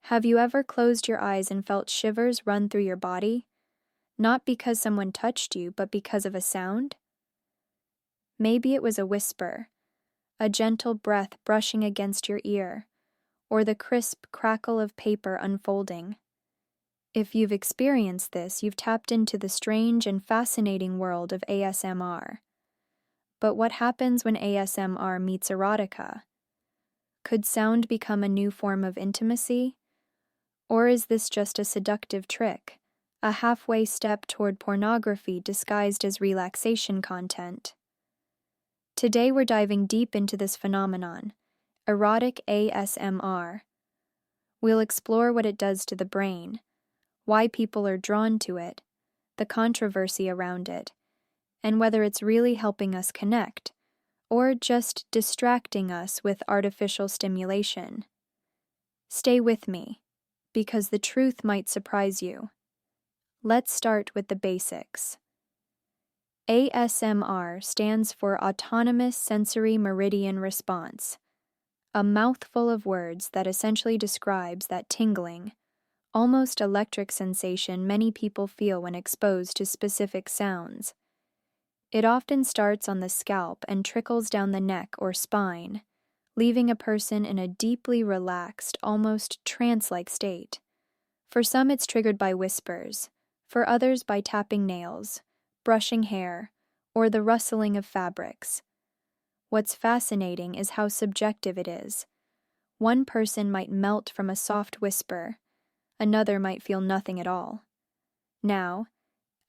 Have you ever closed your eyes and felt shivers run through your body? Not because someone touched you, but because of a sound? Maybe it was a whisper, a gentle breath brushing against your ear, or the crisp crackle of paper unfolding. If you've experienced this, you've tapped into the strange and fascinating world of ASMR. But what happens when ASMR meets erotica? Could sound become a new form of intimacy? Or is this just a seductive trick, a halfway step toward pornography disguised as relaxation content? Today we're diving deep into this phenomenon, erotic ASMR. We'll explore what it does to the brain, why people are drawn to it, the controversy around it, and whether it's really helping us connect, or just distracting us with artificial stimulation. Stay with me, because the truth might surprise you. Let's start with the basics. ASMR stands for Autonomous Sensory Meridian Response, a mouthful of words that essentially describes that tingling, almost electric sensation many people feel when exposed to specific sounds. It often starts on the scalp and trickles down the neck or spine, leaving a person in a deeply relaxed, almost trance-like state. For some, it's triggered by whispers, for others by tapping nails, brushing hair, or the rustling of fabrics. What's fascinating is how subjective it is. One person might melt from a soft whisper, another might feel nothing at all. Now,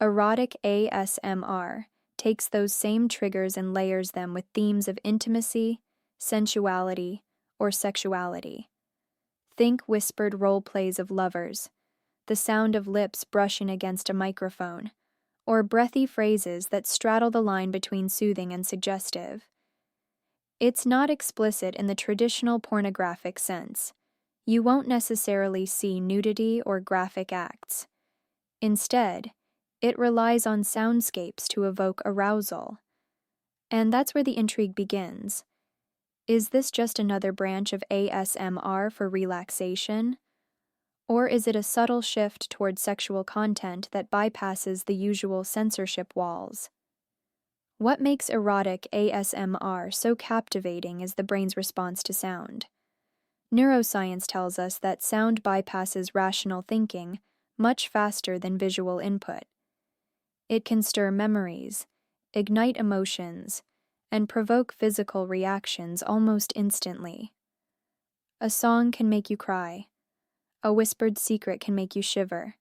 erotic ASMR takes those same triggers and layers them with themes of intimacy, sensuality, or sexuality. Think whispered role plays of lovers, the sound of lips brushing against a microphone, or breathy phrases that straddle the line between soothing and suggestive. It's not explicit in the traditional pornographic sense. You won't necessarily see nudity or graphic acts. Instead, it relies on soundscapes to evoke arousal. And that's where the intrigue begins. Is this just another branch of ASMR for relaxation? Or is it a subtle shift toward sexual content that bypasses the usual censorship walls? What makes erotic ASMR so captivating is the brain's response to sound. Neuroscience tells us that sound bypasses rational thinking much faster than visual input. It can stir memories, ignite emotions, and provoke physical reactions almost instantly. A song can make you cry. A whispered secret can make you shiver.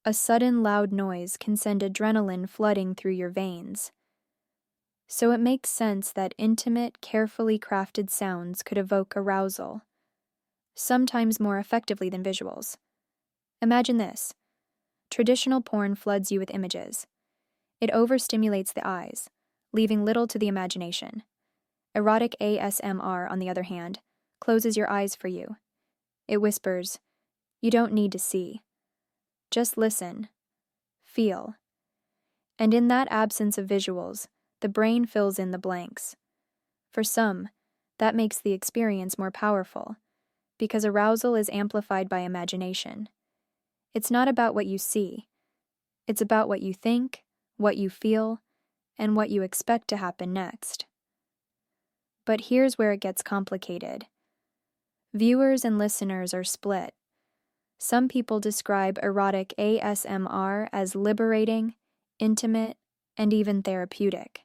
A sudden loud noise can send adrenaline flooding through your veins. So it makes sense that intimate, carefully crafted sounds could evoke arousal, sometimes more effectively than visuals. Imagine this. Traditional porn floods you with images. It overstimulates the eyes, leaving little to the imagination. Erotic ASMR, on the other hand, closes your eyes for you. It whispers, "You don't need to see. Just listen. Feel." And in that absence of visuals, the brain fills in the blanks. For some, that makes the experience more powerful, because arousal is amplified by imagination. It's not about what you see. It's about what you think, what you feel, and what you expect to happen next. But here's where it gets complicated. Viewers and listeners are split. Some people describe erotic ASMR as liberating, intimate, and even therapeutic.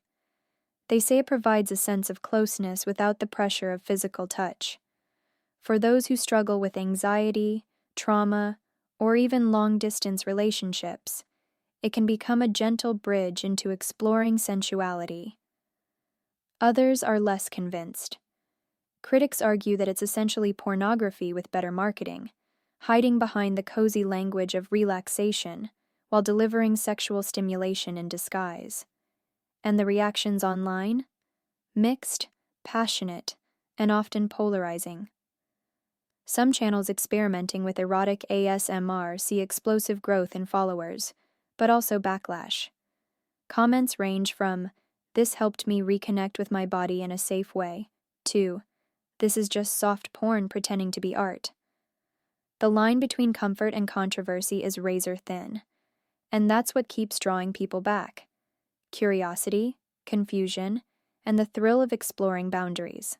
They say it provides a sense of closeness without the pressure of physical touch. For those who struggle with anxiety, trauma, or even long-distance relationships, it can become a gentle bridge into exploring sensuality. Others are less convinced. Critics argue that it's essentially pornography with better marketing, hiding behind the cozy language of relaxation while delivering sexual stimulation in disguise. And the reactions online? Mixed, passionate, and often polarizing. Some channels experimenting with erotic ASMR see explosive growth in followers, but also backlash. Comments range from, "This helped me reconnect with my body in a safe way," to, "This is just soft porn pretending to be art." The line between comfort and controversy is razor thin, and that's what keeps drawing people back: curiosity, confusion, and the thrill of exploring boundaries.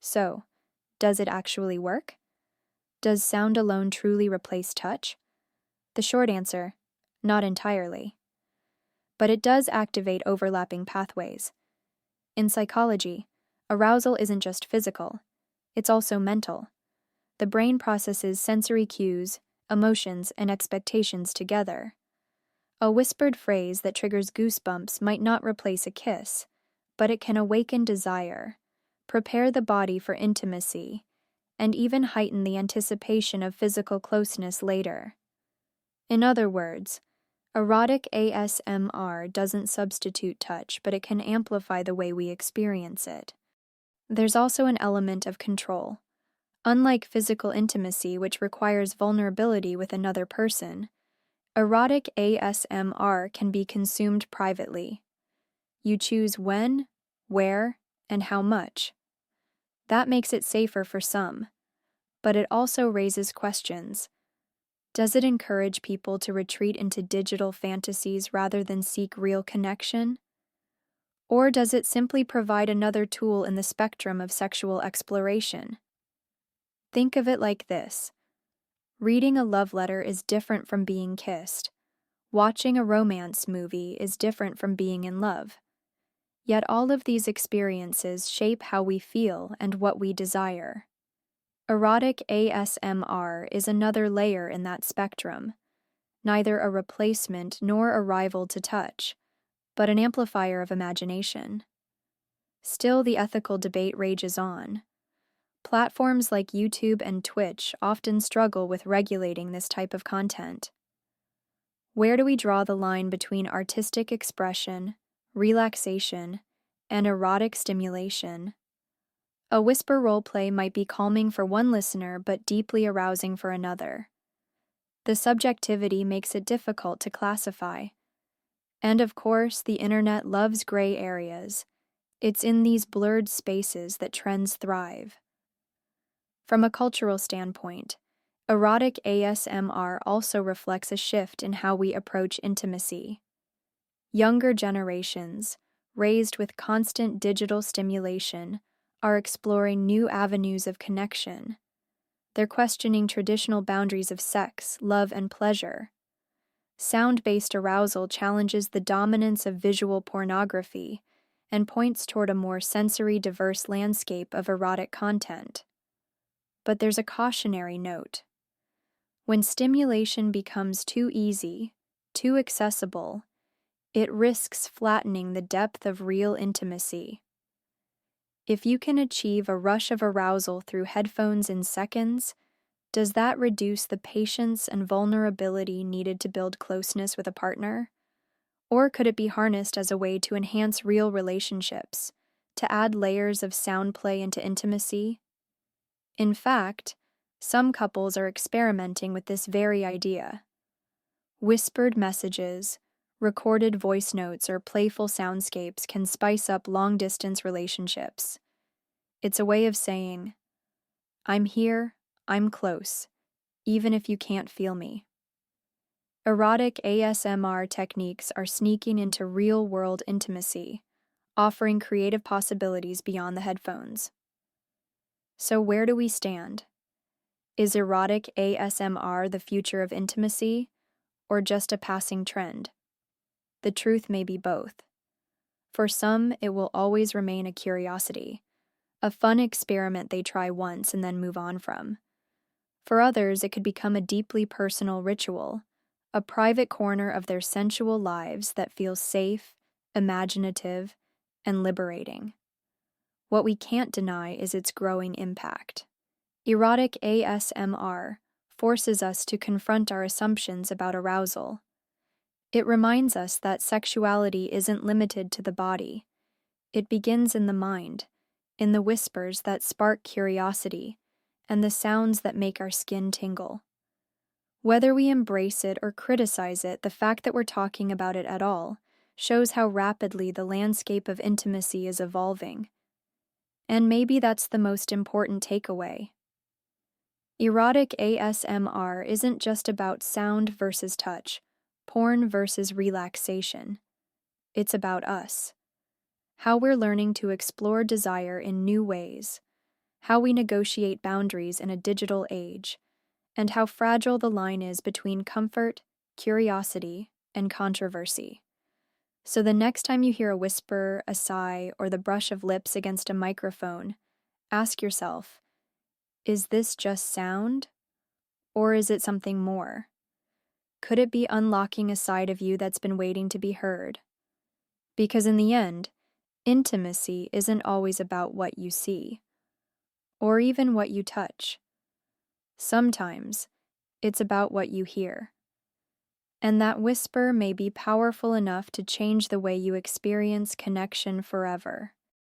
So, does it actually work? Does sound alone truly replace touch? The short answer: not entirely. But it does activate overlapping pathways. In psychology, arousal isn't just physical, it's also mental. The brain processes sensory cues, emotions, and expectations together. A whispered phrase that triggers goosebumps might not replace a kiss, but it can awaken desire, prepare the body for intimacy, and even heighten the anticipation of physical closeness later. In other words, erotic ASMR doesn't substitute touch, but it can amplify the way we experience it. There's also an element of control. Unlike physical intimacy, which requires vulnerability with another person, erotic ASMR can be consumed privately. You choose when, where, and how much. That makes it safer for some, but it also raises questions. Does it encourage people to retreat into digital fantasies rather than seek real connection? Or does it simply provide another tool in the spectrum of sexual exploration? Think of it like this: reading a love letter is different from being kissed. Watching a romance movie is different from being in love. Yet all of these experiences shape how we feel and what we desire. Erotic ASMR is another layer in that spectrum, neither a replacement nor a rival to touch, but an amplifier of imagination. Still, the ethical debate rages on. Platforms like YouTube and Twitch often struggle with regulating this type of content. Where do we draw the line between artistic expression, relaxation, and erotic stimulation? A whisper roleplay might be calming for one listener but deeply arousing for another. The subjectivity makes it difficult to classify. And of course, the internet loves gray areas. It's in these blurred spaces that trends thrive. From a cultural standpoint, erotic ASMR also reflects a shift in how we approach intimacy. Younger generations, raised with constant digital stimulation, are exploring new avenues of connection. They're questioning traditional boundaries of sex, love, and pleasure. Sound-based arousal challenges the dominance of visual pornography and points toward a more sensory diverse landscape of erotic content. But there's a cautionary note. When stimulation becomes too easy, too accessible, it risks flattening the depth of real intimacy. If you can achieve a rush of arousal through headphones in seconds, does that reduce the patience and vulnerability needed to build closeness with a partner? Or could it be harnessed as a way to enhance real relationships, to add layers of sound play into intimacy? In fact, some couples are experimenting with this very idea. Whispered messages, recorded voice notes, or playful soundscapes can spice up long-distance relationships. It's a way of saying, "I'm here, I'm close, even if you can't feel me." Erotic ASMR techniques are sneaking into real-world intimacy, offering creative possibilities beyond the headphones. So where do we stand? Is erotic ASMR the future of intimacy, or just a passing trend? The truth may be both. For some, it will always remain a curiosity, a fun experiment they try once and then move on from. For others, it could become a deeply personal ritual, a private corner of their sensual lives that feels safe, imaginative, and liberating. What we can't deny is its growing impact. Erotic ASMR forces us to confront our assumptions about arousal. It reminds us that sexuality isn't limited to the body. It begins in the mind, in the whispers that spark curiosity, and the sounds that make our skin tingle. Whether we embrace it or criticize it, the fact that we're talking about it at all shows how rapidly the landscape of intimacy is evolving. And maybe that's the most important takeaway. Erotic ASMR isn't just about sound versus touch, porn versus relaxation. It's about us. How we're learning to explore desire in new ways, how we negotiate boundaries in a digital age, and how fragile the line is between comfort, curiosity, and controversy. So the next time you hear a whisper, a sigh, or the brush of lips against a microphone, ask yourself, is this just sound? Or is it something more? Could it be unlocking a side of you that's been waiting to be heard? Because in the end, intimacy isn't always about what you see, or even what you touch. Sometimes, it's about what you hear. And that whisper may be powerful enough to change the way you experience connection forever.